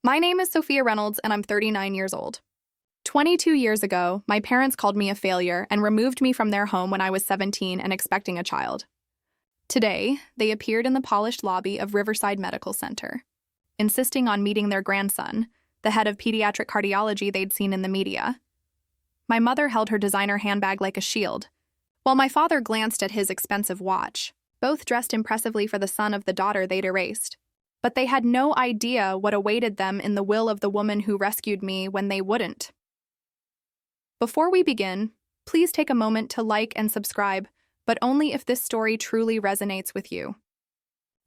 My name is Sophia Reynolds, and I'm 39 years old. 22 years ago, my parents called me a failure and removed me from their home when I was 17 and expecting a child. Today, they appeared in the polished lobby of Riverside Medical Center, insisting on meeting their grandson, the head of pediatric cardiology they'd seen in the media. My mother held her designer handbag like a shield, while my father glanced at his expensive watch, both dressed impressively for the son of the daughter they'd erased. But they had no idea what awaited them in the will of the woman who rescued me when they wouldn't. Before we begin, please take a moment to like and subscribe, but only if this story truly resonates with you.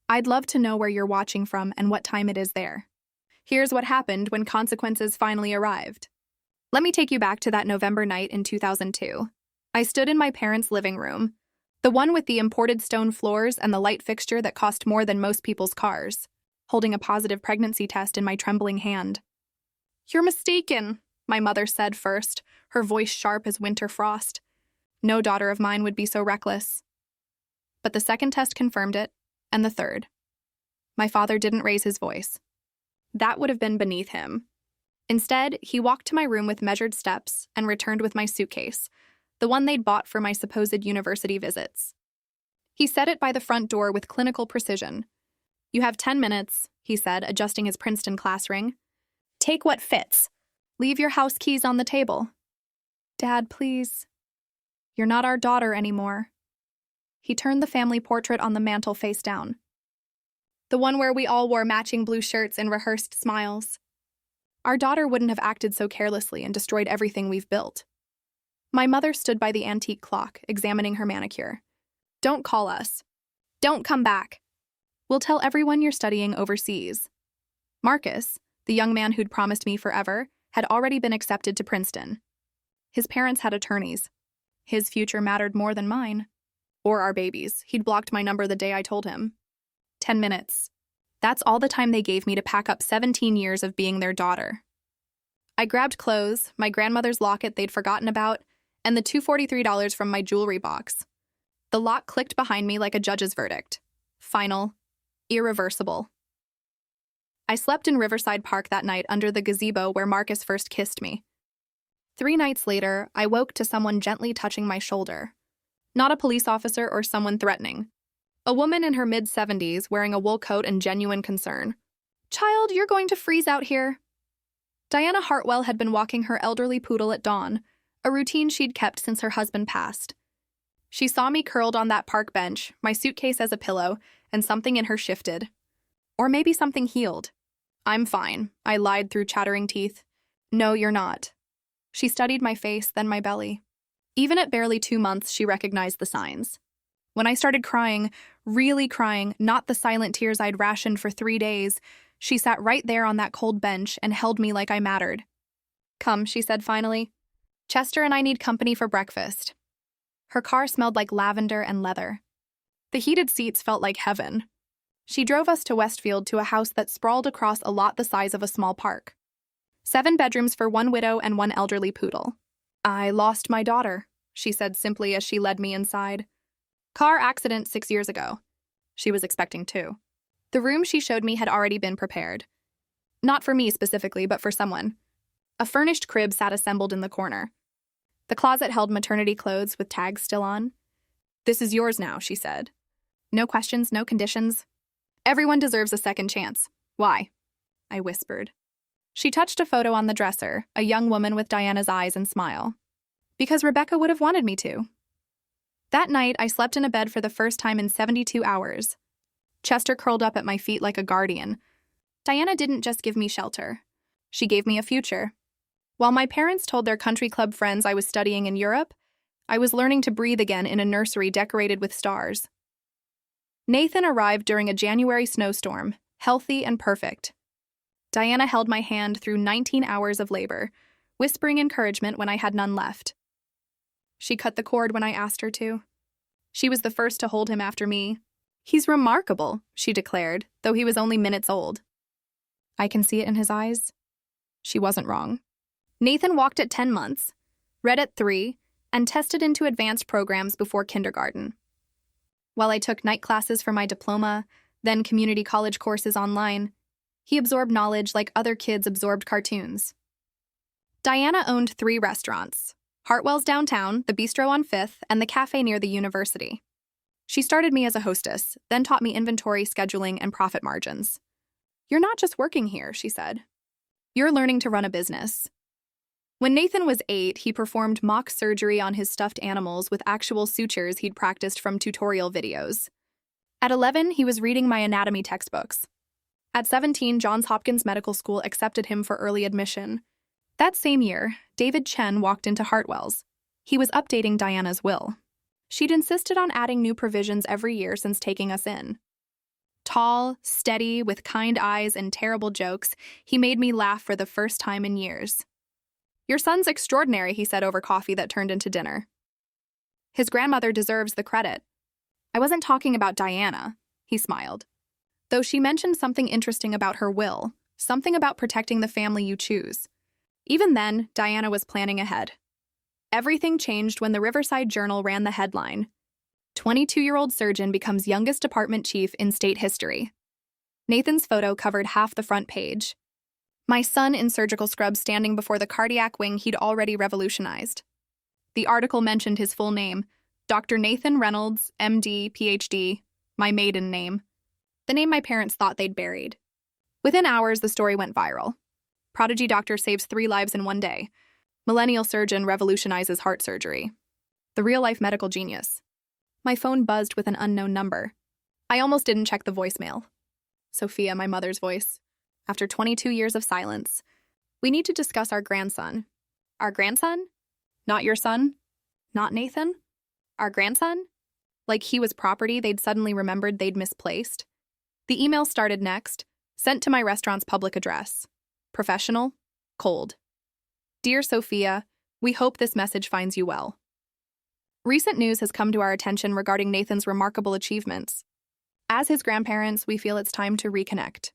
I'd love to know where you're watching from and what time it is there. Here's what happened when consequences finally arrived. Let me take you back to that November night in 2002. I stood in my parents' living room, the one with the imported stone floors and the light fixture that cost more than most people's cars, holding a positive pregnancy test in my trembling hand. "You're mistaken," my mother said first, her voice sharp as winter frost. No daughter of mine would be so reckless. But the second test confirmed it, and the third. My father didn't raise his voice. That would have been beneath him. Instead, he walked to my room with measured steps and returned with my suitcase, the one they'd bought for my supposed university visits. He set it by the front door with clinical precision. "You have 10 minutes, he said, adjusting his Princeton class ring. "Take what fits. Leave your house keys on the table." "Dad, please. You're not our daughter anymore." He turned the family portrait on the mantel face down. The one where we all wore matching blue shirts and rehearsed smiles. Our daughter wouldn't have acted so carelessly and destroyed everything we've built. My mother stood by the antique clock, examining her manicure. "Don't call us. Don't come back. We'll tell everyone you're studying overseas." Marcus, the young man who'd promised me forever, had already been accepted to Princeton. His parents had attorneys. His future mattered more than mine. Or our babies. He'd blocked my number the day I told him. 10 minutes. That's all the time they gave me to pack up 17 years of being their daughter. I grabbed clothes, my grandmother's locket they'd forgotten about, and the $243 from my jewelry box. The lock clicked behind me like a judge's verdict. Final. Irreversible. I slept in Riverside Park that night under the gazebo where Marcus first kissed me. 3 nights later, I woke to someone gently touching my shoulder. Not a police officer or someone threatening. A woman in her mid-70s wearing a wool coat and genuine concern. "Child, you're going to freeze out here." Diana Hartwell had been walking her elderly poodle at dawn, a routine she'd kept since her husband passed. She saw me curled on that park bench, my suitcase as a pillow, and something in her shifted. Or maybe something healed. "I'm fine," I lied through chattering teeth. "No, you're not." She studied my face, then my belly. Even at barely 2 months, she recognized the signs. When I started crying, really crying, not the silent tears I'd rationed for 3 days, she sat right there on that cold bench and held me like I mattered. "Come," she said finally. "Chester and I need company for breakfast." Her car smelled like lavender and leather. The heated seats felt like heaven. She drove us to Westfield to a house that sprawled across a lot the size of a small park. 7 bedrooms for 1 widow and 1 elderly poodle. "I lost my daughter," she said simply as she led me inside. "Car accident 6 years ago." She was expecting 2. The room she showed me had already been prepared. Not for me specifically, but for someone. A furnished crib sat assembled in the corner. The closet held maternity clothes with tags still on. "This is yours now," she said. "No questions, no conditions. Everyone deserves a second chance. Why?" I whispered. She touched a photo on the dresser, a young woman with Diana's eyes and smile. "Because Rebecca would have wanted me to." That night, I slept in a bed for the first time in 72 hours. Chester curled up at my feet like a guardian. Diana didn't just give me shelter. She gave me a future. While my parents told their country club friends I was studying in Europe, I was learning to breathe again in a nursery decorated with stars. Nathan arrived during a January snowstorm, healthy and perfect. Diana held my hand through 19 hours of labor, whispering encouragement when I had none left. She cut the cord when I asked her to. She was the first to hold him after me. "He's remarkable," she declared, though he was only minutes old. I can see it in his eyes. She wasn't wrong. Nathan walked at 10 months, read at 3, and tested into advanced programs before kindergarten. While I took night classes for my diploma, then community college courses online, He absorbed knowledge like other kids absorbed cartoons. Diana owned 3 restaurants: Hartwell's downtown, the Bistro on 5th, and the cafe near the university. She started me as a hostess, then taught me inventory, scheduling, and profit margins. "You're not just working here," she said. "You're learning to run a business." When Nathan was 8, he performed mock surgery on his stuffed animals with actual sutures he'd practiced from tutorial videos. At 11, he was reading my anatomy textbooks. At 17, Johns Hopkins Medical School accepted him for early admission. That same year, David Chen walked into Hartwell's. He was updating Diana's will. She'd insisted on adding new provisions every year since taking us in. Tall, steady, with kind eyes and terrible jokes, he made me laugh for the first time in years. "Your son's extraordinary," he said over coffee that turned into dinner. "His grandmother deserves the credit." "I wasn't talking about Diana," he smiled. "Though she mentioned something interesting about her will, something about protecting the family you choose." Even then, Diana was planning ahead. Everything changed when the Riverside Journal ran the headline, "22-year-old surgeon becomes youngest department chief in state history." Nathan's photo covered half the front page. My son in surgical scrubs standing before the cardiac wing he'd already revolutionized. The article mentioned his full name, Dr. Nathan Reynolds, MD, PhD, my maiden name, the name my parents thought they'd buried. Within hours, the story went viral. Prodigy doctor saves 3 lives in one day. Millennial surgeon revolutionizes heart surgery. The real-life medical genius. My phone buzzed with an unknown number. I almost didn't check the voicemail. Sophia, my mother's voice. After 22 years of silence, "We need to discuss our grandson." "Our grandson? Not your son? Not Nathan? Our grandson?" Like he was property they'd suddenly remembered they'd misplaced. The email started next, sent to my restaurant's public address. Professional, cold. "Dear Sophia, we hope this message finds you well. Recent news has come to our attention regarding Nathan's remarkable achievements. As his grandparents, we feel it's time to reconnect."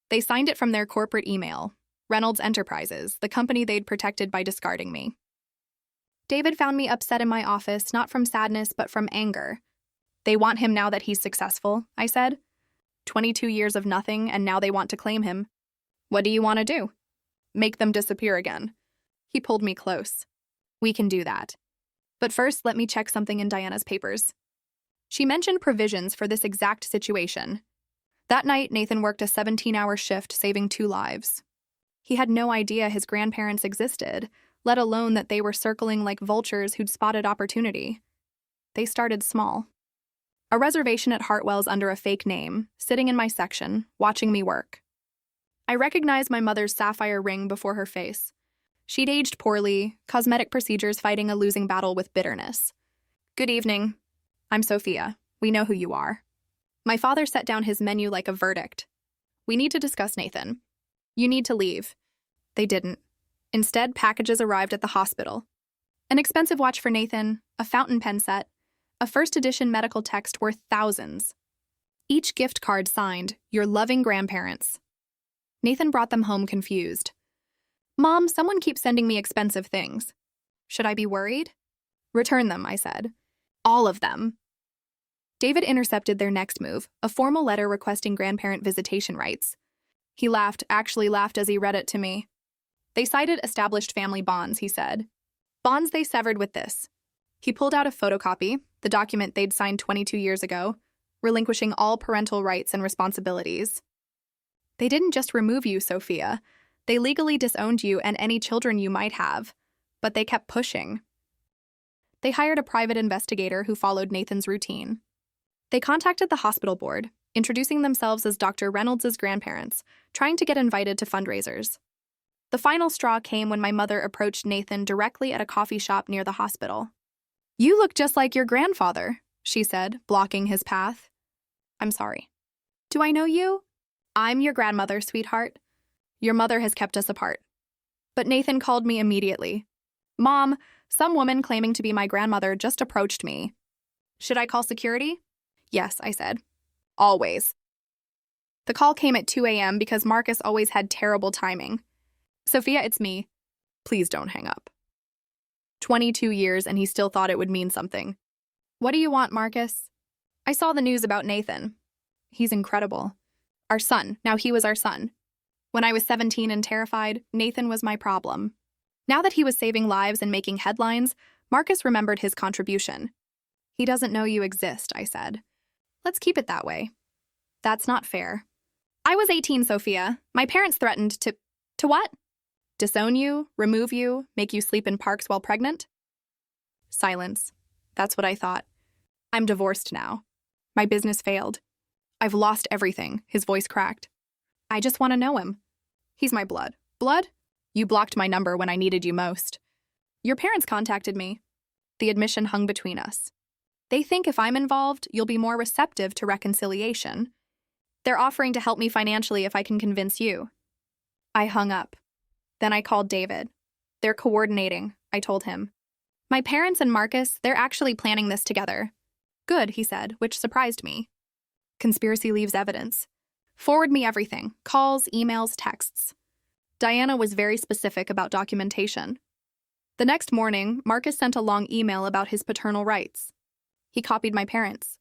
They signed it from their corporate email, Reynolds Enterprises, the company they'd protected by discarding me. David found me upset in my office, not from sadness, but from anger. "They want him now that he's successful," I said. 22 years of nothing, and now they want to claim him. "What do you want to do?" "Make them disappear again." He pulled me close. "We can do that. But first, let me check something in Diana's papers." She mentioned provisions for this exact situation. That night, Nathan worked a 17-hour shift, saving 2 lives. He had no idea his grandparents existed, let alone that they were circling like vultures who'd spotted opportunity. They started small. A reservation at Hartwell's under a fake name, sitting in my section, watching me work. I recognized my mother's sapphire ring before her face. She'd aged poorly, cosmetic procedures fighting a losing battle with bitterness. "Good evening. I'm Sophia. We know who you are." My father set down his menu like a verdict. "We need to discuss Nathan. You need to leave." They didn't. Instead, packages arrived at the hospital. An expensive watch for Nathan, a fountain pen set, a first edition medical text worth thousands. Each gift card signed, "Your loving grandparents." Nathan brought them home confused. "Mom, someone keeps sending me expensive things." "Should I be worried?" "Return them," I said. "All of them." David intercepted their next move, a formal letter requesting grandparent visitation rights. He laughed, actually laughed as he read it to me. "They cited established family bonds," he said. "Bonds they severed with this." He pulled out a photocopy, the document they'd signed 22 years ago, relinquishing all parental rights and responsibilities. "They didn't just remove you, Sophia. They legally disowned you and any children you might have. But they kept pushing." They hired a private investigator who followed Nathan's routine. They contacted the hospital board, introducing themselves as Dr. Reynolds' grandparents, trying to get invited to fundraisers. The final straw came when my mother approached Nathan directly at a coffee shop near the hospital. "You look just like your grandfather," she said, blocking his path. "I'm sorry." "Do I know you?" "I'm your grandmother, sweetheart. Your mother has kept us apart." But Nathan called me immediately. "Mom, some woman claiming to be my grandmother just approached me." "Should I call security?" "Yes," I said. "Always." The call came at 2 a.m. because Marcus always had terrible timing. "Sophia, it's me. Please don't hang up." 22 years and he still thought it would mean something. "What do you want, Marcus?" "I saw the news about Nathan. He's incredible. Our son. Now he was our son. When I was 17 and terrified, Nathan was my problem. Now that he was saving lives and making headlines, Marcus remembered his contribution. He doesn't know you exist, I said. Let's keep it that way. That's not fair. I was 18, Sophia. My parents threatened to what? Disown you, remove you, make you sleep in parks while pregnant? Silence. That's what I thought. I'm divorced now. My business failed. I've lost everything, his voice cracked. I just want to know him. He's my blood. Blood? You blocked my number when I needed you most. Your parents contacted me. The admission hung between us. They think if I'm involved, you'll be more receptive to reconciliation. They're offering to help me financially if I can convince you. I hung up. Then I called David. They're coordinating, I told him. My parents and Marcus, they're actually planning this together. Good, he said, which surprised me. Conspiracy leaves evidence. Forward me everything, calls, emails, texts. Diana was very specific about documentation. The next morning, Marcus sent a long email about his paternal rights. He copied my parents.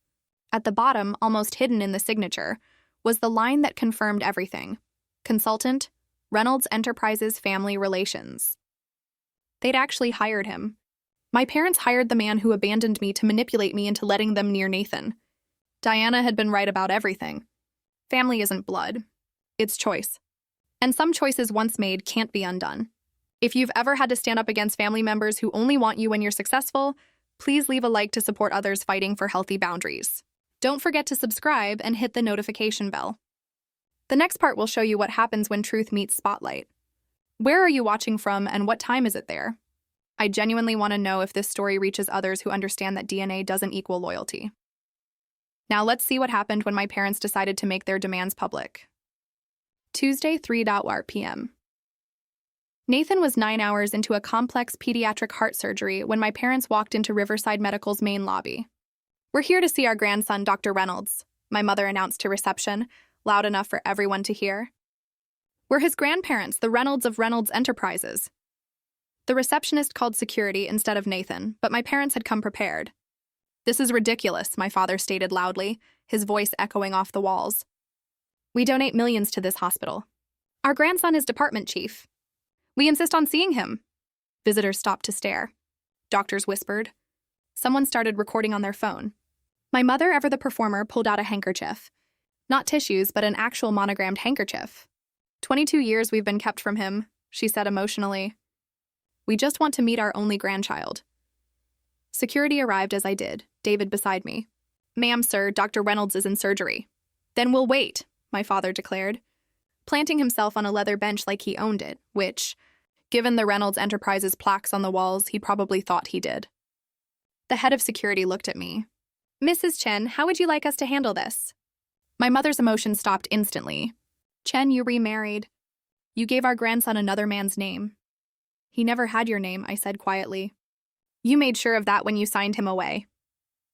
At the bottom, almost hidden in the signature, was the line that confirmed everything. Consultant, Reynolds Enterprises Family Relations. They'd actually hired him. My parents hired the man who abandoned me to manipulate me into letting them near Nathan. Diana had been right about everything. Family isn't blood. It's choice. And some choices once made can't be undone. If you've ever had to stand up against family members who only want you when you're successful, please leave a like to support others fighting for healthy boundaries. Don't forget to subscribe and hit the notification bell. The next part will show you what happens when truth meets spotlight. Where are you watching from and what time is it there? I genuinely want to know if this story reaches others who understand that DNA doesn't equal loyalty. Now let's see what happened when my parents decided to make their demands public. Tuesday, 3:00 p.m. Nathan was 9 hours into a complex pediatric heart surgery when my parents walked into Riverside Medical's main lobby. We're here to see our grandson, Dr. Reynolds, my mother announced to reception, loud enough for everyone to hear. We're his grandparents, the Reynolds of Reynolds Enterprises. The receptionist called security instead of Nathan, but my parents had come prepared. This is ridiculous, my father stated loudly, his voice echoing off the walls. We donate millions to this hospital. Our grandson is department chief. We insist on seeing him. Visitors stopped to stare. Doctors whispered. Someone started recording on their phone. My mother, ever the performer, pulled out a handkerchief. Not tissues, but an actual monogrammed handkerchief. 22 years we've been kept from him, she said emotionally. We just want to meet our only grandchild. Security arrived as I did, David beside me. Ma'am, sir, Dr. Reynolds is in surgery. Then we'll wait, my father declared, planting himself on a leather bench like he owned it, which, given the Reynolds Enterprises plaques on the walls, he probably thought he did. The head of security looked at me. Mrs. Chen, how would you like us to handle this? My mother's emotion stopped instantly. Chen, you remarried. You gave our grandson another man's name. He never had your name, I said quietly. You made sure of that when you signed him away.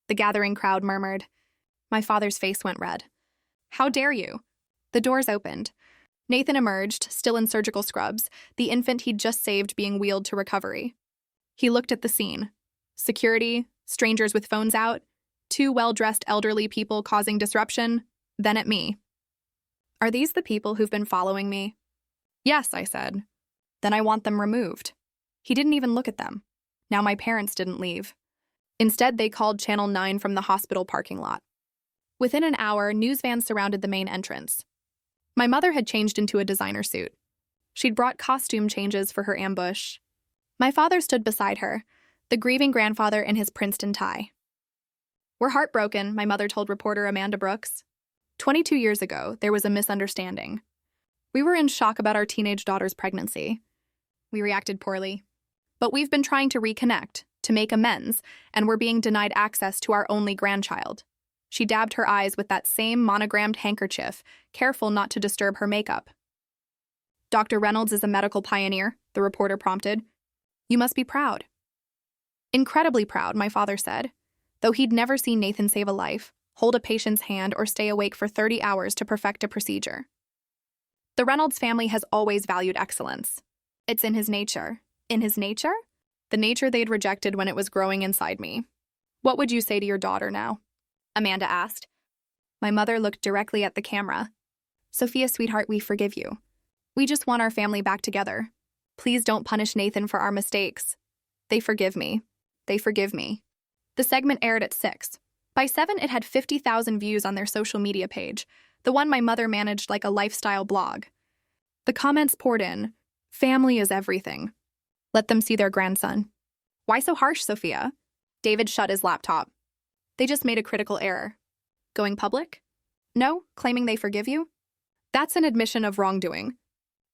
The gathering crowd murmured. My father's face went red. How dare you? The doors opened. Nathan emerged, still in surgical scrubs, the infant he'd just saved being wheeled to recovery. He looked at the scene. Security, strangers with phones out, 2 well-dressed elderly people causing disruption, then at me. Are these the people who've been following me? Yes, I said. Then I want them removed. He didn't even look at them. Now my parents didn't leave. Instead, they called Channel 9 from the hospital parking lot. Within an hour, news vans surrounded the main entrance. My mother had changed into a designer suit. She'd brought costume changes for her ambush. My father stood beside her, the grieving grandfather in his Princeton tie. We're heartbroken, my mother told reporter Amanda Brooks. 22 years ago, there was a misunderstanding. We were in shock about our teenage daughter's pregnancy. We reacted poorly. But we've been trying to reconnect, to make amends, and we're being denied access to our only grandchild. She dabbed her eyes with that same monogrammed handkerchief, careful not to disturb her makeup. Dr. Reynolds is a medical pioneer, the reporter prompted. You must be proud. Incredibly proud, my father said, though he'd never seen Nathan save a life, hold a patient's hand, or stay awake for 30 hours to perfect a procedure. The Reynolds family has always valued excellence. It's in his nature. In his nature? The nature they'd rejected when it was growing inside me. What would you say to your daughter now? Amanda asked. My mother looked directly at the camera. Sophia, sweetheart, we forgive you. We just want our family back together. Please don't punish Nathan for our mistakes. They forgive me. They forgive me. The segment aired at 6. By 7, it had 50,000 views on their social media page, the one my mother managed like a lifestyle blog. The comments poured in. Family is everything. Let them see their grandson. Why so harsh, Sophia? David shut his laptop. They just made a critical error. Going public? No, claiming they forgive you? That's an admission of wrongdoing.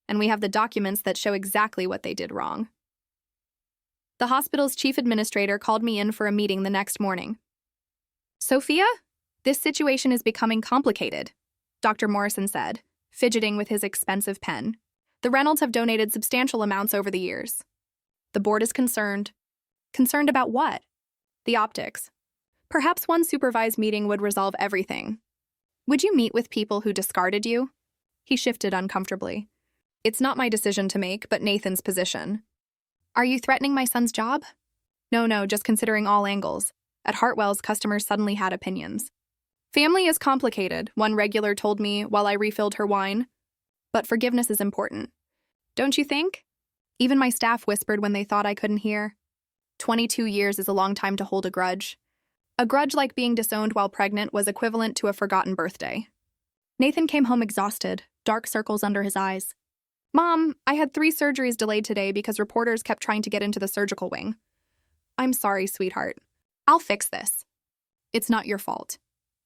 And we have the documents that show exactly what they did wrong. The hospital's chief administrator called me in for a meeting the next morning. Sophia, this situation is becoming complicated, Dr. Morrison said, fidgeting with his expensive pen. The Reynolds have donated substantial amounts over the years. The board is concerned. Concerned about what? The optics. Perhaps one supervised meeting would resolve everything. Would you meet with people who discarded you? He shifted uncomfortably. It's not my decision to make, but Nathan's position. Are you threatening my son's job? No, just considering all angles. At Hartwell's, customers suddenly had opinions. Family is complicated, one regular told me while I refilled her wine. But forgiveness is important. Don't you think? Even my staff whispered when they thought I couldn't hear. 22 years is a long time to hold a grudge. A grudge like being disowned while pregnant was equivalent to a forgotten birthday. Nathan came home exhausted, dark circles under his eyes. Mom, I had 3 surgeries delayed today because reporters kept trying to get into the surgical wing. I'm sorry, sweetheart. I'll fix this. It's not your fault.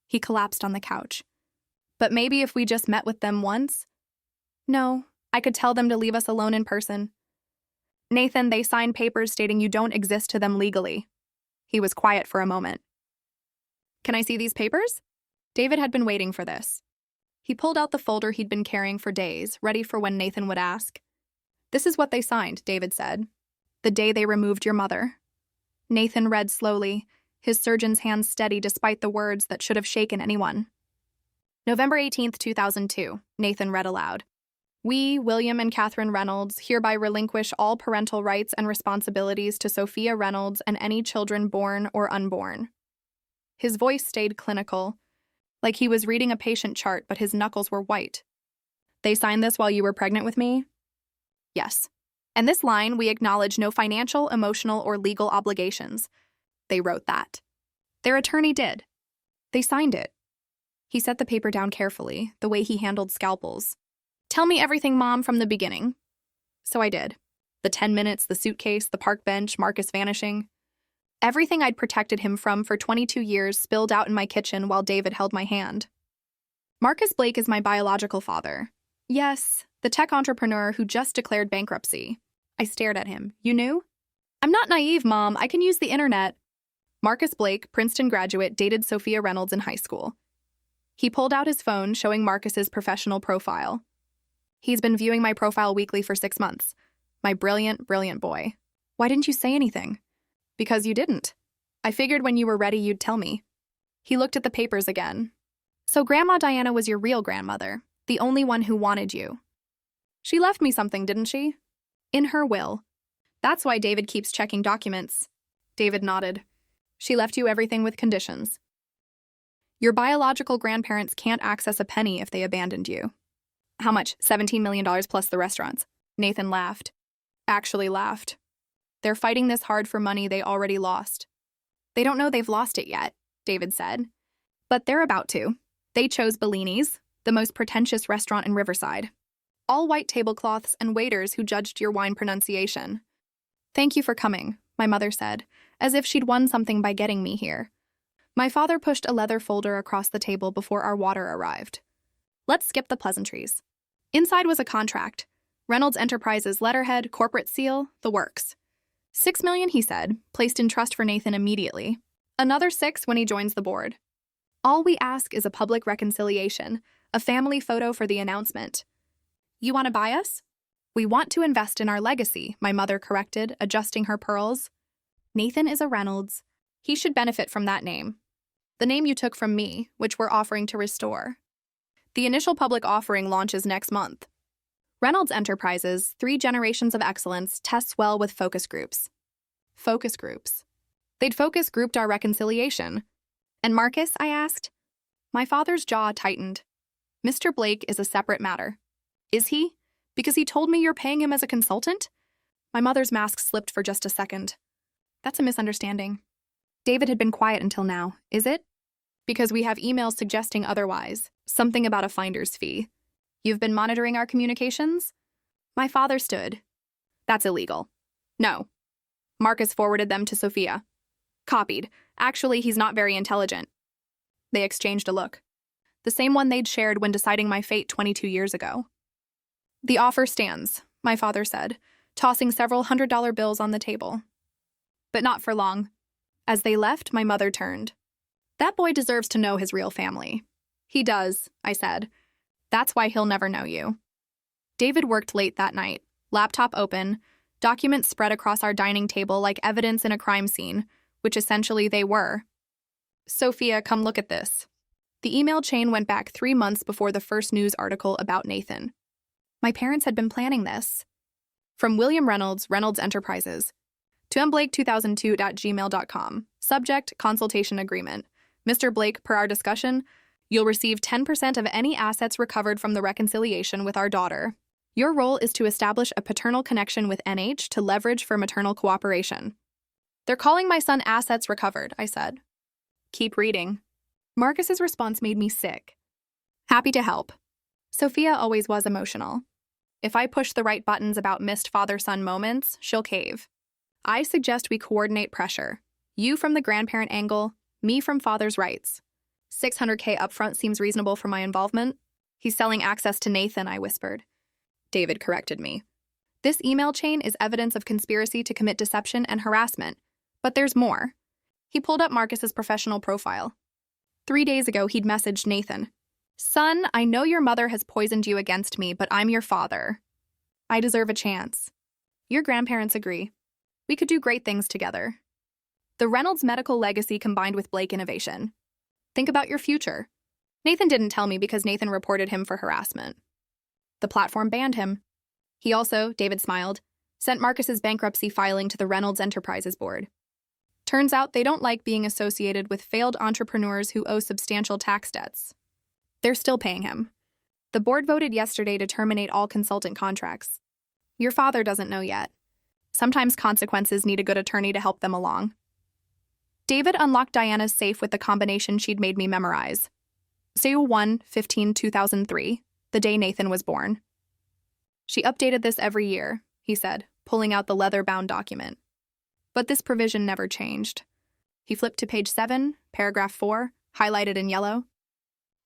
He collapsed on the couch. But maybe if we just met with them once? No, I could tell them to leave us alone in person. Nathan, they signed papers stating you don't exist to them legally. He was quiet for a moment. Can I see these papers? David had been waiting for this. He pulled out the folder he'd been carrying for days, ready for when Nathan would ask. This is what they signed, David said. The day they removed your mother. Nathan read slowly, his surgeon's hands steady despite the words that should have shaken anyone. November 18th, 2002, Nathan read aloud. We, William and Catherine Reynolds, hereby relinquish all parental rights and responsibilities to Sophia Reynolds and any children born or unborn. His voice stayed clinical, like he was reading a patient chart, but his knuckles were white. They signed this while you were pregnant with me? Yes. And this line, we acknowledge no financial, emotional, or legal obligations. They wrote that. Their attorney did. They signed it. He set the paper down carefully, the way he handled scalpels. Tell me everything, Mom, from the beginning. So I did. The 10 minutes, the suitcase, the park bench, Marcus vanishing. Everything I'd protected him from for 22 years spilled out in my kitchen while David held my hand. Marcus Blake is my biological father. Yes, the tech entrepreneur who just declared bankruptcy. I stared at him. You knew? I'm not naive, Mom. I can use the internet. Marcus Blake, Princeton graduate, dated Sophia Reynolds in high school. He pulled out his phone, showing Marcus's professional profile. He's been viewing my profile weekly for 6 months. My brilliant, brilliant boy. Why didn't you say anything? Because you didn't. I figured when you were ready, you'd tell me. He looked at the papers again. So Grandma Diana was your real grandmother, the only one who wanted you. She left me something, didn't she? In her will. That's why David keeps checking documents. David nodded. She left you everything with conditions. Your biological grandparents can't access a penny if they abandoned you. How much? $17 million plus the restaurants. Nathan laughed. Actually laughed. They're fighting this hard for money they already lost. They don't know they've lost it yet, David said. But they're about to. They chose Bellini's, the most pretentious restaurant in Riverside. All white tablecloths and waiters who judged your wine pronunciation. Thank you for coming, my mother said, as if she'd won something by getting me here. My father pushed a leather folder across the table before our water arrived. Let's skip the pleasantries. Inside was a contract. Reynolds Enterprises letterhead, corporate seal, the works. $6 million, he said, placed in trust for Nathan immediately. Another 6 when he joins the board. All we ask is a public reconciliation, a family photo for the announcement. You want to buy us? We want to invest in our legacy, my mother corrected, adjusting her pearls. Nathan is a Reynolds. He should benefit from that name. The name you took from me, which we're offering to restore. The initial public offering launches next month. Reynolds Enterprises, 3 generations of excellence, tests well with focus groups. Focus groups. They'd focus grouped our reconciliation. And Marcus, I asked? My father's jaw tightened. Mr. Blake is a separate matter. Is he? Because he told me you're paying him as a consultant? My mother's mask slipped for just a second. That's a misunderstanding. David had been quiet until now, is it? Because we have emails suggesting otherwise. Something about a finder's fee. You've been monitoring our communications? My father stood. That's illegal. No. Marcus forwarded them to Sophia. Copied. Actually, he's not very intelligent. They exchanged a look. The same one they'd shared when deciding my fate 22 years ago. The offer stands, my father said, tossing several $100 bills on the table. But not for long. As they left, my mother turned. That boy deserves to know his real family. He does, I said. That's why he'll never know you. David worked late that night, laptop open, documents spread across our dining table like evidence in a crime scene, which essentially they were. Sophia, come look at this. The email chain went back 3 months before the first news article about Nathan. My parents had been planning this. From William Reynolds, Reynolds Enterprises. To mblake2002@gmail.com. Subject, consultation agreement. Mr. Blake, per our discussion, you'll receive 10% of any assets recovered from the reconciliation with our daughter. Your role is to establish a paternal connection with NH to leverage for maternal cooperation. They're calling my son assets recovered, I said. Keep reading. Marcus's response made me sick. Happy to help. Sophia always was emotional. If I push the right buttons about missed father-son moments, she'll cave. I suggest we coordinate pressure. You from the grandparent angle, me from father's rights. $600K upfront seems reasonable for my involvement. He's selling access to Nathan, I whispered. David corrected me. This email chain is evidence of conspiracy to commit deception and harassment. But there's more. He pulled up Marcus's professional profile. 3 days ago, he'd messaged Nathan. Son, I know your mother has poisoned you against me, but I'm your father. I deserve a chance. Your grandparents agree. We could do great things together. The Reynolds medical legacy combined with Blake innovation. Think about your future. Nathan didn't tell me because Nathan reported him for harassment. The platform banned him. He also, David smiled, sent Marcus's bankruptcy filing to the Reynolds Enterprises board. Turns out they don't like being associated with failed entrepreneurs who owe substantial tax debts. They're still paying him. The board voted yesterday to terminate all consultant contracts. Your father doesn't know yet. Sometimes consequences need a good attorney to help them along. David unlocked Diana's safe with the combination she'd made me memorize. 01/15/2003, the day Nathan was born. She updated this every year, he said, pulling out the leather-bound document. But this provision never changed. He flipped to page 7, paragraph 4, highlighted in yellow.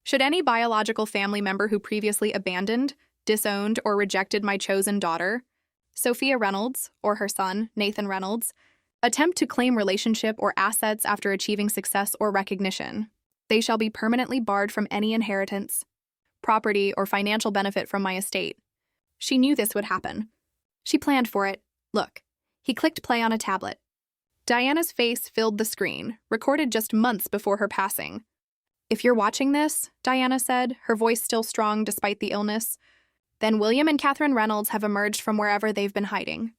Should any biological family member who previously abandoned, disowned, or rejected my chosen daughter, Sophia Reynolds, or her son, Nathan Reynolds, attempt to claim relationship or assets after achieving success or recognition, they shall be permanently barred from any inheritance, property, or financial benefit from my estate. She knew this would happen. She planned for it. Look, he clicked play on a tablet. Diana's face filled the screen, recorded just months before her passing. If you're watching this, Diana said, her voice still strong despite the illness, then William and Catherine Reynolds have emerged from wherever they've been hiding.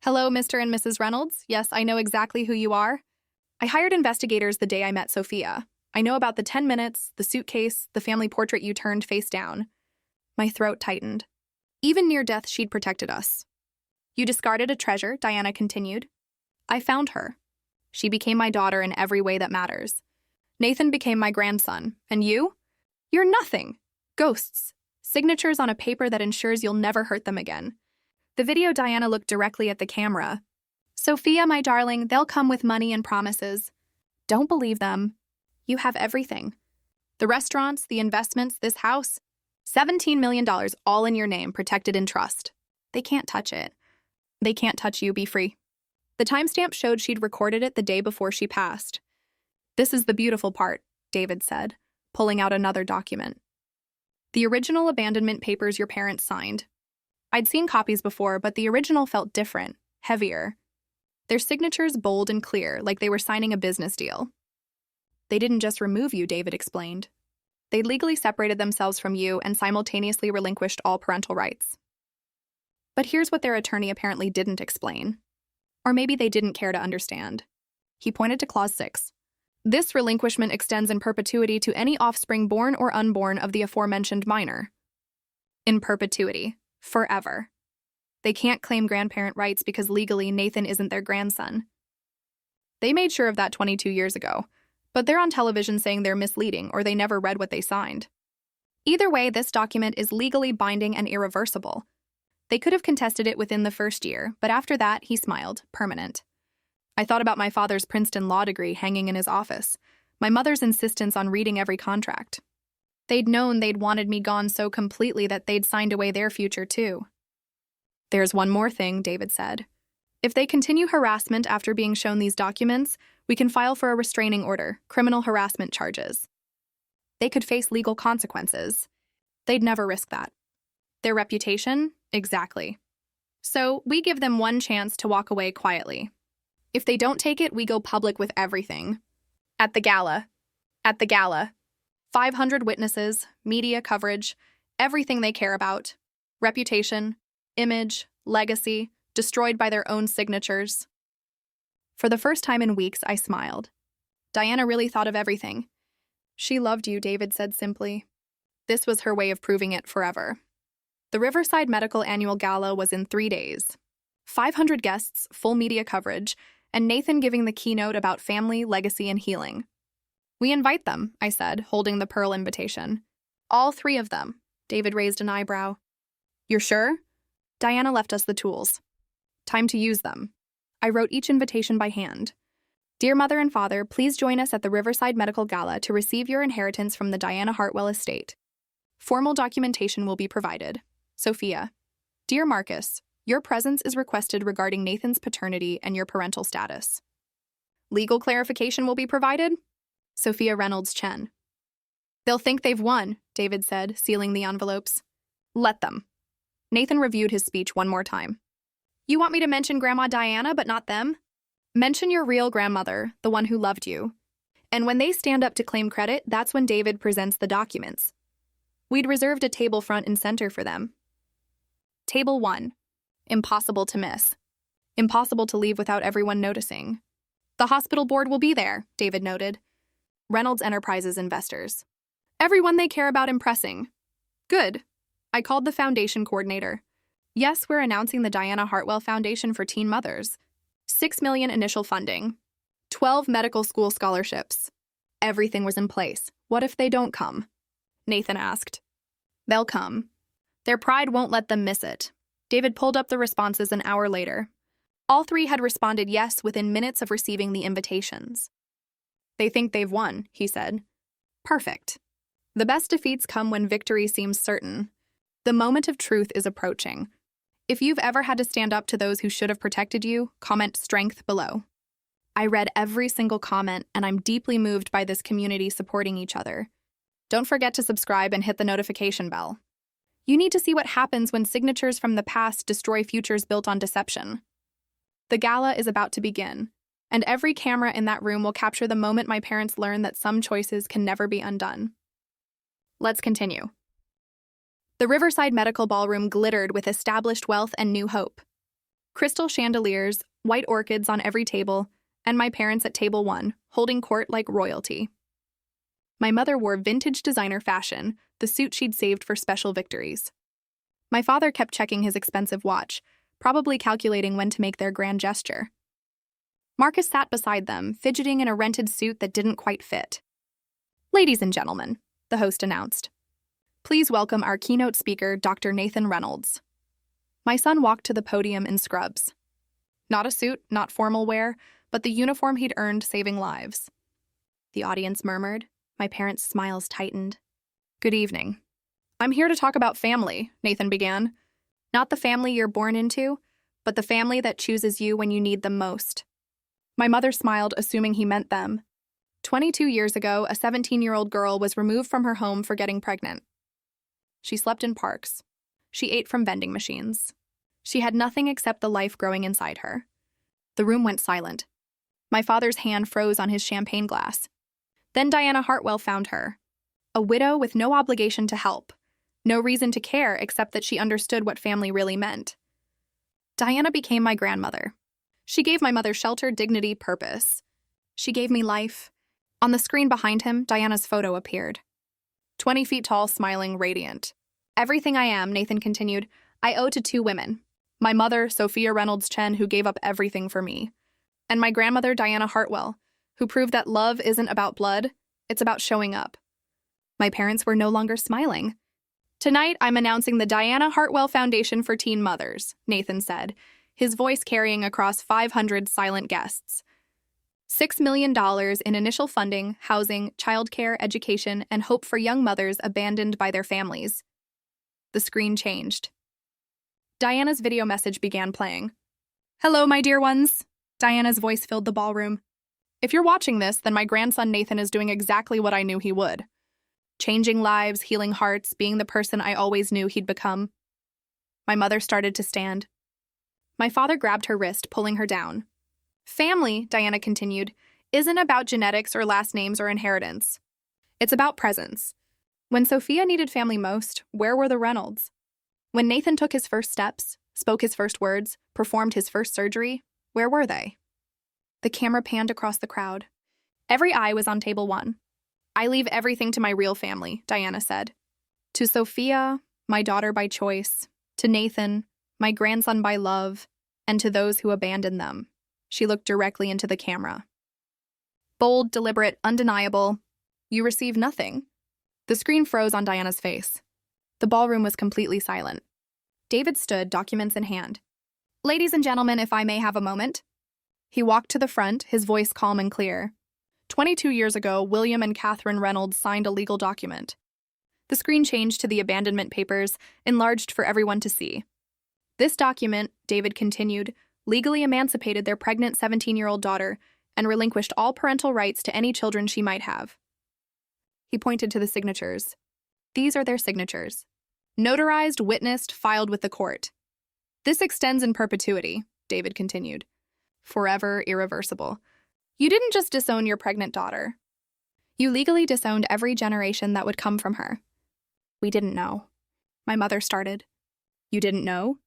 Hello, Mr. and Mrs. Reynolds. Yes, I know exactly who you are. I hired investigators the day I met Sophia. I know about the 10 minutes, the suitcase, the family portrait you turned face down. My throat tightened. Even near death, she'd protected us. You discarded a treasure, Diana continued. I found her. She became my daughter in every way that matters. Nathan became my grandson. And you? You're nothing. Ghosts. Signatures on a paper that ensures you'll never hurt them again. The video, Diana looked directly at the camera. Sophia, my darling, they'll come with money and promises. Don't believe them. You have everything. The restaurants, the investments, this house. $17 million, all in your name, protected in trust. They can't touch it. They can't touch you, be free. The timestamp showed she'd recorded it the day before she passed. This is the beautiful part, David said, pulling out another document. The original abandonment papers your parents signed. I'd seen copies before, but the original felt different, heavier. Their signatures bold and clear, like they were signing a business deal. They didn't just remove you, David explained. They legally separated themselves from you and simultaneously relinquished all parental rights. But here's what their attorney apparently didn't explain. Or maybe they didn't care to understand. He pointed to Clause 6. This relinquishment extends in perpetuity to any offspring born or unborn of the aforementioned minor. In perpetuity. Forever. They can't claim grandparent rights because legally Nathan isn't their grandson. They made sure of that 22 years ago, but they're on television saying they're misleading or they never read what they signed. Either way, this document is legally binding and irreversible. They could have contested it within the first year, but after that, he smiled, permanent. I thought about my father's Princeton law degree hanging in his office, my mother's insistence on reading every contract. They'd known they'd wanted me gone so completely that they'd signed away their future too. There's one more thing, David said. If they continue harassment after being shown these documents, we can file for a restraining order, criminal harassment charges. They could face legal consequences. They'd never risk that. Their reputation? Exactly. So we give them one chance to walk away quietly. If they don't take it, we go public with everything. At the gala. 500 witnesses, media coverage, everything they care about. Reputation, image, legacy, destroyed by their own signatures. For the first time in weeks, I smiled. Diana really thought of everything. She loved you, David said simply. This was her way of proving it forever. The Riverside Medical Annual Gala was in 3 days. 500 guests, full media coverage, and Nathan giving the keynote about family, legacy, and healing. We invite them, I said, holding the pearl invitation. All 3 of them. David raised an eyebrow. You're sure? Diana left us the tools. Time to use them. I wrote each invitation by hand. Dear Mother and Father, please join us at the Riverside Medical Gala to receive your inheritance from the Diana Hartwell estate. Formal documentation will be provided. Sophia. Dear Marcus, your presence is requested regarding Nathan's paternity and your parental status. Legal clarification will be provided? Sophia Reynolds Chen. They'll think they've won, David said, sealing the envelopes. Let them. Nathan reviewed his speech one more time. You want me to mention Grandma Diana, but not them? Mention your real grandmother, the one who loved you. And when they stand up to claim credit, that's when David presents the documents. We'd reserved a table front and center for them. Table 1. Impossible to miss. Impossible to leave without everyone noticing. The hospital board will be there, David noted. Reynolds Enterprises investors. Everyone they care about impressing. Good. I called the foundation coordinator. Yes, we're announcing the Diana Hartwell Foundation for Teen Mothers. $6 million initial funding. 12 medical school scholarships. Everything was in place. What if they don't come? Nathan asked. They'll come. Their pride won't let them miss it. David pulled up the responses an hour later. All 3 had responded yes within minutes of receiving the invitations. They think they've won, he said. Perfect. The best defeats come when victory seems certain. The moment of truth is approaching. If you've ever had to stand up to those who should have protected you, comment strength below. I read every single comment, and I'm deeply moved by this community supporting each other. Don't forget to subscribe and hit the notification bell. You need to see what happens when signatures from the past destroy futures built on deception. The gala is about to begin, and every camera in that room will capture the moment my parents learn that some choices can never be undone. Let's continue. The Riverside Medical Ballroom glittered with established wealth and new hope. Crystal chandeliers, white orchids on every table, and my parents at table 1, holding court like royalty. My mother wore vintage designer fashion, the suit she'd saved for special victories. My father kept checking his expensive watch, probably calculating when to make their grand gesture. Marcus sat beside them, fidgeting in a rented suit that didn't quite fit. Ladies and gentlemen, the host announced. Please welcome our keynote speaker, Dr. Nathan Reynolds. My son walked to the podium in scrubs. Not a suit, not formal wear, but the uniform he'd earned saving lives. The audience murmured. My parents' smiles tightened. Good evening. I'm here to talk about family, Nathan began. Not the family you're born into, but the family that chooses you when you need them most. My mother smiled, assuming he meant them. 22 years ago, a 17-year-old girl was removed from her home for getting pregnant. She slept in parks. She ate from vending machines. She had nothing except the life growing inside her. The room went silent. My father's hand froze on his champagne glass. Then Diana Hartwell found her. A widow with no obligation to help. No reason to care except that she understood what family really meant. Diana became my grandmother. She gave my mother shelter, dignity, purpose. She gave me life. On the screen behind him, Diana's photo appeared. 20 feet tall, smiling, radiant. Everything I am, Nathan continued, I owe to two women. My mother, Sophia Reynolds Chen, who gave up everything for me, and my grandmother, Diana Hartwell, who proved that love isn't about blood, it's about showing up. My parents were no longer smiling. Tonight, I'm announcing the Diana Hartwell Foundation for Teen Mothers, Nathan said, his voice carrying across 500 silent guests. $6 million in initial funding, housing, childcare, education, and hope for young mothers abandoned by their families. The screen changed. Diana's video message began playing. Hello, my dear ones. Diana's voice filled the ballroom. If you're watching this, then my grandson Nathan is doing exactly what I knew he would. Changing lives, healing hearts, being the person I always knew he'd become. My mother started to stand. My father grabbed her wrist, pulling her down. Family, Diana continued, isn't about genetics or last names or inheritance. It's about presence. When Sophia needed family most, where were the Reynolds? When Nathan took his first steps, spoke his first words, performed his first surgery, where were they? The camera panned across the crowd. Every eye was on table one. I leave everything to my real family, Diana said. To Sophia, my daughter by choice. To Nathan, my grandson by love. And to those who abandoned them. She looked directly into the camera. Bold, deliberate, undeniable. You receive nothing. The screen froze on Diana's face. The ballroom was completely silent. David stood, documents in hand. Ladies and gentlemen, if I may have a moment. He walked to the front, his voice calm and clear. 22 years ago, William and Catherine Reynolds signed a legal document. The screen changed to the abandonment papers, enlarged for everyone to see. This document, David continued, legally emancipated their pregnant 17-year-old daughter and relinquished all parental rights to any children she might have. He pointed to the signatures. These are their signatures. Notarized, witnessed, filed with the court. This extends in perpetuity, David continued. Forever irreversible. You didn't just disown your pregnant daughter. You legally disowned every generation that would come from her. We didn't know. My mother started. You didn't know?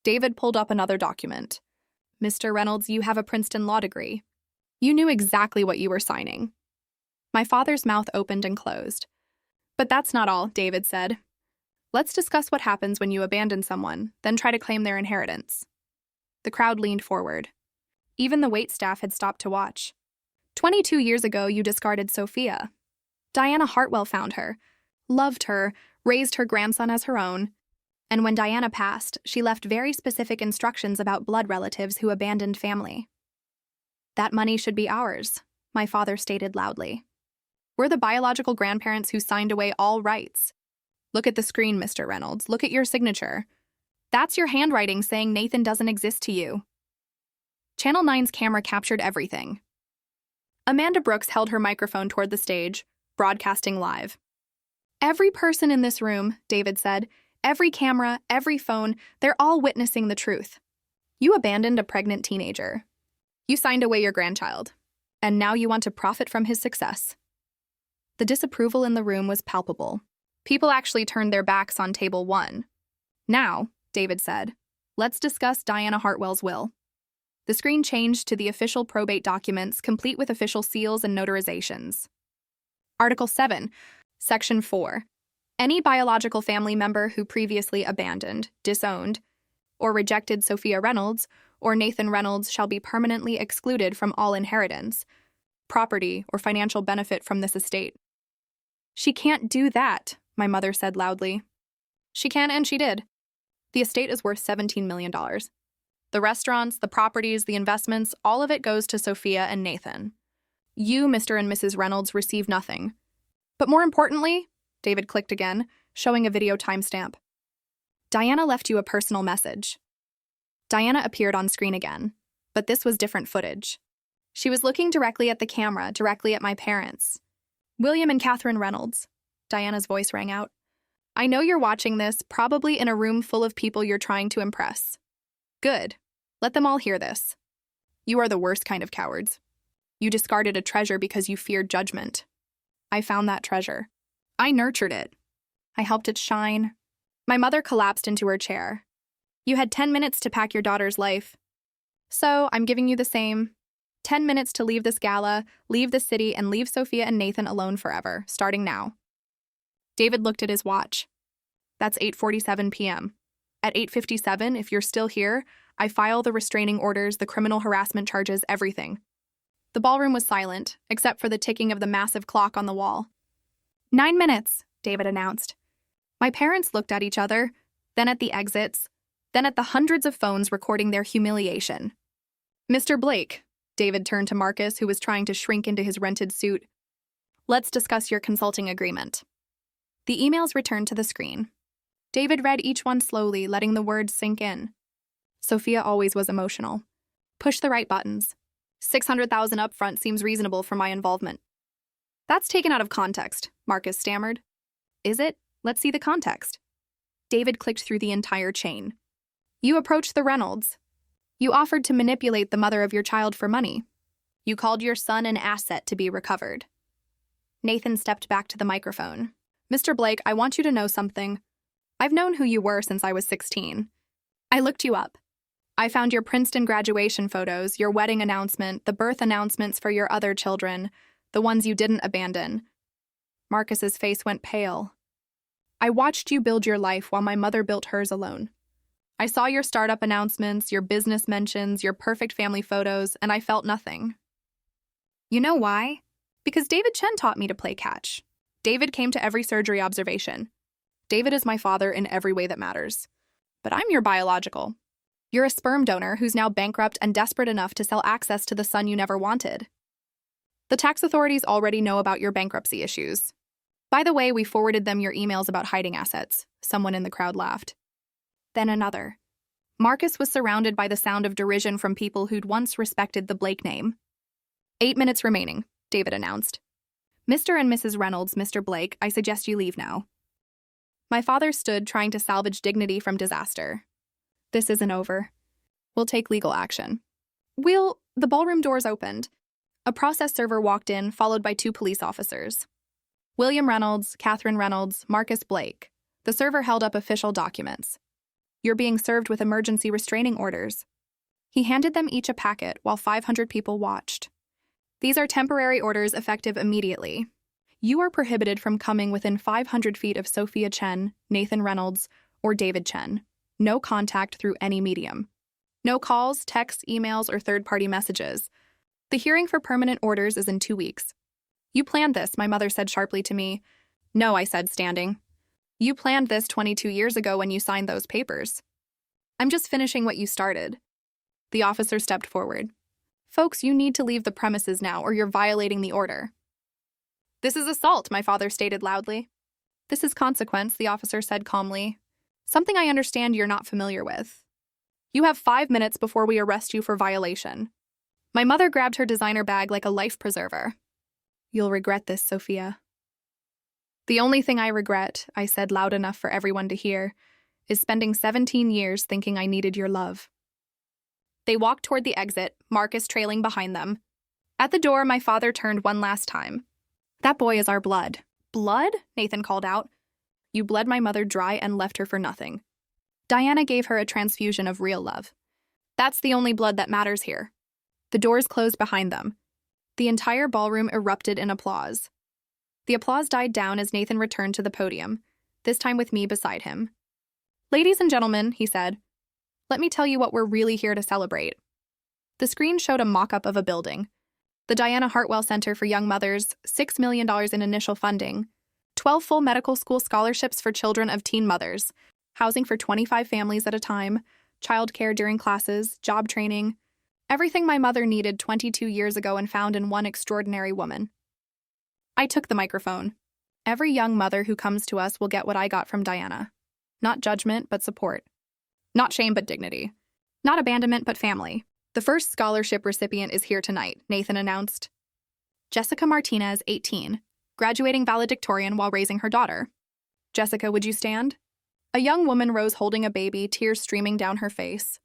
David pulled up another document. Mr. Reynolds, you have a Princeton law degree. You knew exactly what you were signing. My father's mouth opened and closed. But that's not all, David said. Let's discuss what happens when you abandon someone, then try to claim their inheritance. The crowd leaned forward. Even the waitstaff had stopped to watch. 22 years ago, you discarded Sophia. Diana Hartwell found her, loved her, raised her grandson as her own. And when Diana passed, she left very specific instructions about blood relatives who abandoned family. That money should be ours, my father stated loudly. We're the biological grandparents who signed away all rights. Look at the screen, Mr. Reynolds. Look at your signature. That's your handwriting saying Nathan doesn't exist to you. Channel 9's camera captured everything. Amanda Brooks held her microphone toward the stage, broadcasting live. Every person in this room, David said, every camera, every phone, they're all witnessing the truth. You abandoned a pregnant teenager. You signed away your grandchild. And now you want to profit from his success. The disapproval in the room was palpable. People actually turned their backs on table one. Now, David said, let's discuss Diana Hartwell's will. The screen changed to the official probate documents, complete with official seals and notarizations. Article 7, Section 4. Any biological family member who previously abandoned, disowned, or rejected Sophia Reynolds or Nathan Reynolds shall be permanently excluded from all inheritance, property, or financial benefit from this estate. She can't do that, my mother said loudly. She can, and she did. The estate is worth $17 million. The restaurants, the properties, the investments, all of it goes to Sophia and Nathan. You, Mr. and Mrs. Reynolds, receive nothing. But more importantly, David clicked again, showing a video timestamp. Diana left you a personal message. Diana appeared on screen again, but this was different footage. She was looking directly at the camera, directly at my parents. William and Catherine Reynolds. Diana's voice rang out. I know you're watching this, probably in a room full of people you're trying to impress. Good. Let them all hear this. You are the worst kind of cowards. You discarded a treasure because you feared judgment. I found that treasure. I nurtured it. I helped it shine. My mother collapsed into her chair. You had 10 minutes to pack your daughter's life. So I'm giving you the same. 10 minutes to leave this gala, leave the city, and leave Sophia and Nathan alone forever, starting now. David looked at his watch. That's 8:47 p.m. At 8:57, if you're still here, I file the restraining orders, the criminal harassment charges, everything. The ballroom was silent, except for the ticking of the massive clock on the wall. 9 minutes, David announced. My parents looked at each other, then at the exits, then at the hundreds of phones recording their humiliation. Mr. Blake, David turned to Marcus, who was trying to shrink into his rented suit. Let's discuss your consulting agreement. The emails returned to the screen. David read each one slowly, letting the words sink in. Sophia always was emotional. Push the right buttons. $600,000 upfront seems reasonable for my involvement. That's taken out of context, Marcus stammered. Is it? Let's see the context. David clicked through the entire chain. You approached the Reynolds. You offered to manipulate the mother of your child for money. You called your son an asset to be recovered. Nathan stepped back to the microphone. Mr. Blake, I want you to know something. I've known who you were since I was 16. I looked you up. I found your Princeton graduation photos, your wedding announcement, the birth announcements for your other children, the ones you didn't abandon. Marcus's face went pale. I watched you build your life while my mother built hers alone. I saw your startup announcements, your business mentions, your perfect family photos, and I felt nothing. You know why? Because David Chen taught me to play catch. David came to every surgery observation. David is my father in every way that matters. But I'm your biological. You're a sperm donor who's now bankrupt and desperate enough to sell access to the son you never wanted. The tax authorities already know about your bankruptcy issues. By the way, we forwarded them your emails about hiding assets. Someone in the crowd laughed. Then another. Marcus was surrounded by the sound of derision from people who'd once respected the Blake name. 8 minutes remaining, David announced. Mr. and Mrs. Reynolds, Mr. Blake, I suggest you leave now. My father stood, trying to salvage dignity from disaster. This isn't over. We'll take legal action. The ballroom doors opened. A process server walked in, followed by 2 police officers. William Reynolds, Catherine Reynolds, Marcus Blake. The server held up official documents. You're being served with emergency restraining orders. He handed them each a packet while 500 people watched. These are temporary orders effective immediately. You are prohibited from coming within 500 feet of Sophia Chen, Nathan Reynolds, or David Chen. No contact through any medium. No calls, texts, emails, or third-party messages. The hearing for permanent orders is in 2 weeks. You planned this, my mother said sharply to me. No, I said, standing. You planned this 22 years ago when you signed those papers. I'm just finishing what you started. The officer stepped forward. Folks, you need to leave the premises now or you're violating the order. This is assault, my father stated loudly. This is consequence, the officer said calmly. Something I understand you're not familiar with. You have 5 minutes before we arrest you for violation. My mother grabbed her designer bag like a life preserver. You'll regret this, Sophia. The only thing I regret, I said loud enough for everyone to hear, is spending 17 years thinking I needed your love. They walked toward the exit, Marcus trailing behind them. At the door, my father turned one last time. That boy is our blood. Blood? Nathan called out. You bled my mother dry and left her for nothing. Diana gave her a transfusion of real love. That's the only blood that matters here. The doors closed behind them. The entire ballroom erupted in applause. The applause died down as Nathan returned to the podium, this time with me beside him. Ladies and gentlemen, he said, let me tell you what we're really here to celebrate. The screen showed a mock-up of a building. The Diana Hartwell Center for Young Mothers, $6 million in initial funding, 12 full medical school scholarships for children of teen mothers, housing for 25 families at a time, childcare during classes, job training, everything my mother needed 22 years ago and found in one extraordinary woman. I took the microphone. Every young mother who comes to us will get what I got from Diana. Not judgment, but support. Not shame, but dignity. Not abandonment, but family. The first scholarship recipient is here tonight, Nathan announced. Jessica Martinez, 18, graduating valedictorian while raising her daughter. Jessica, would you stand? A young woman rose holding a baby, tears streaming down her face.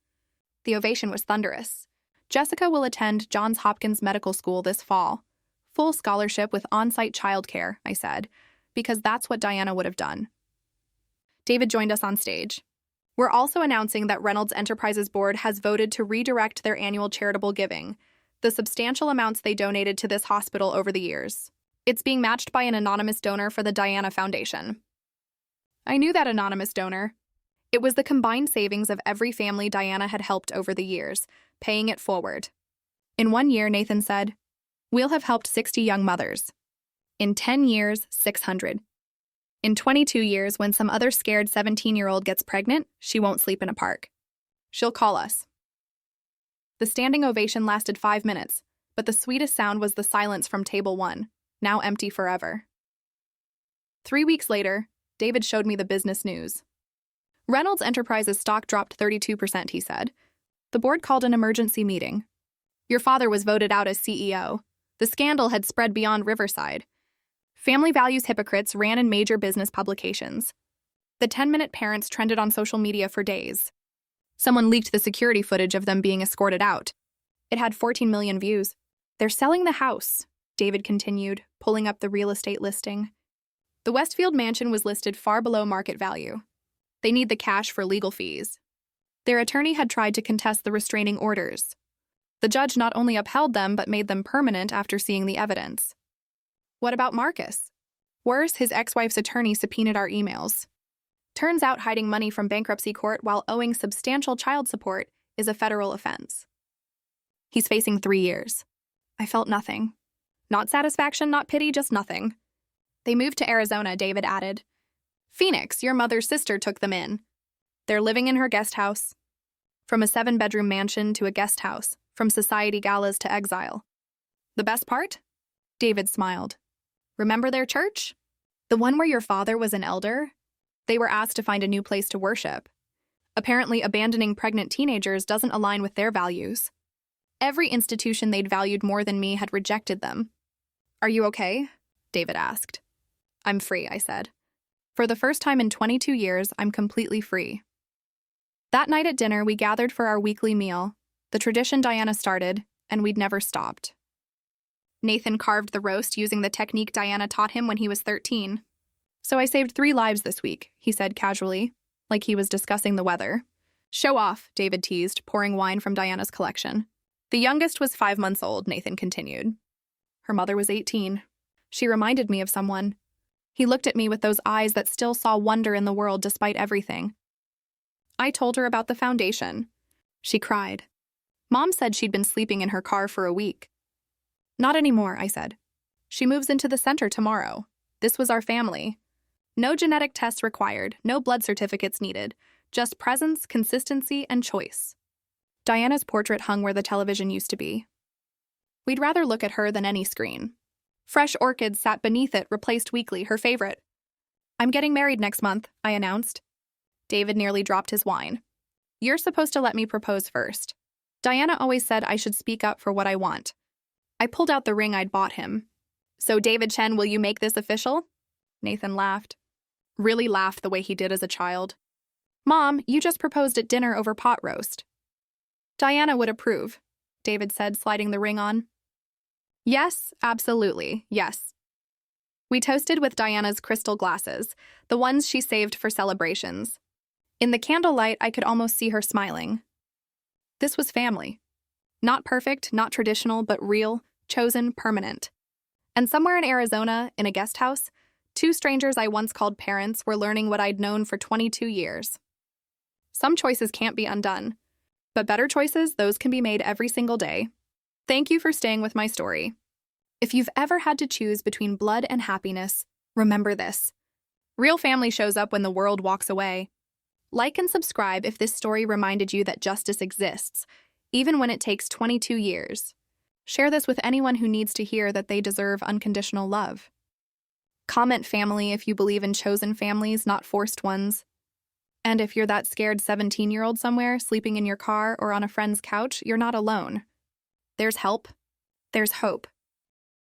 The ovation was thunderous. Jessica will attend Johns Hopkins Medical School this fall. Full scholarship with on-site childcare, I said, because that's what Diana would have done. David joined us on stage. We're also announcing that Reynolds Enterprises Board has voted to redirect their annual charitable giving, the substantial amounts they donated to this hospital over the years. It's being matched by an anonymous donor for the Diana Foundation. I knew that anonymous donor. It was the combined savings of every family Diana had helped over the years, paying it forward. In 1 year, Nathan said, "We'll have helped 60 young mothers. In 10 years, 600. In 22 years, when some other scared 17-year-old gets pregnant, she won't sleep in a park. She'll call us." The standing ovation lasted 5 minutes, but the sweetest sound was the silence from table 1, now empty forever. 3 weeks later, David showed me the business news. Reynolds Enterprises stock dropped 32%, he said. The board called an emergency meeting. Your father was voted out as CEO. The scandal had spread beyond Riverside. Family values hypocrites ran in major business publications. The 10-minute parents trended on social media for days. Someone leaked the security footage of them being escorted out. It had 14 million views. They're selling the house, David continued, pulling up the real estate listing. The Westfield mansion was listed far below market value. They need the cash for legal fees. Their attorney had tried to contest the restraining orders. The judge not only upheld them but made them permanent after seeing the evidence. What about Marcus? Worse, his ex-wife's attorney subpoenaed our emails. Turns out hiding money from bankruptcy court while owing substantial child support is a federal offense. He's facing 3 years. I felt nothing. Not satisfaction, not pity, just nothing. They moved to Arizona, David added. Phoenix, your mother's sister, took them in. They're living in her guest house. From a 7-bedroom mansion to a guest house, from society galas to exile. The best part? David smiled. Remember their church? The one where your father was an elder? They were asked to find a new place to worship. Apparently, abandoning pregnant teenagers doesn't align with their values. Every institution they'd valued more than me had rejected them. Are you okay? David asked. I'm free, I said. For the first time in 22 years, I'm completely free. That night at dinner, we gathered for our weekly meal, the tradition Diana started, and we'd never stopped. Nathan carved the roast using the technique Diana taught him when he was 13. So I saved 3 lives this week, he said casually, like he was discussing the weather. Show off, David teased, pouring wine from Diana's collection. The youngest was 5 months old, Nathan continued. Her mother was 18. She reminded me of someone. He looked at me with those eyes that still saw wonder in the world despite everything. I told her about the foundation. She cried. Mom said she'd been sleeping in her car for a week. Not anymore, I said. She moves into the center tomorrow. This was our family. No genetic tests required, no blood certificates needed, just presence, consistency, and choice. Diana's portrait hung where the television used to be. We'd rather look at her than any screen. Fresh orchids sat beneath it, replaced weekly, her favorite. I'm getting married next month, I announced. David nearly dropped his wine. You're supposed to let me propose first. Diana always said I should speak up for what I want. I pulled out the ring I'd bought him. So, David Chen, will you make this official? Nathan laughed. Really laughed the way he did as a child. Mom, you just proposed at dinner over pot roast. Diana would approve, David said, sliding the ring on. Yes, absolutely, yes. We toasted with Diana's crystal glasses, the ones she saved for celebrations. In the candlelight, I could almost see her smiling. This was family. Not perfect, not traditional, but real, chosen, permanent. And somewhere in Arizona, in a guest house, 2 strangers I once called parents were learning what I'd known for 22 years. Some choices can't be undone, but better choices, those can be made every single day. Thank you for staying with my story. If you've ever had to choose between blood and happiness, remember this. Real family shows up when the world walks away. Like and subscribe if this story reminded you that justice exists, even when it takes 22 years. Share this with anyone who needs to hear that they deserve unconditional love. Comment family if you believe in chosen families, not forced ones. And if you're that scared 17-year-old somewhere sleeping in your car or on a friend's couch, you're not alone. There's help. There's hope.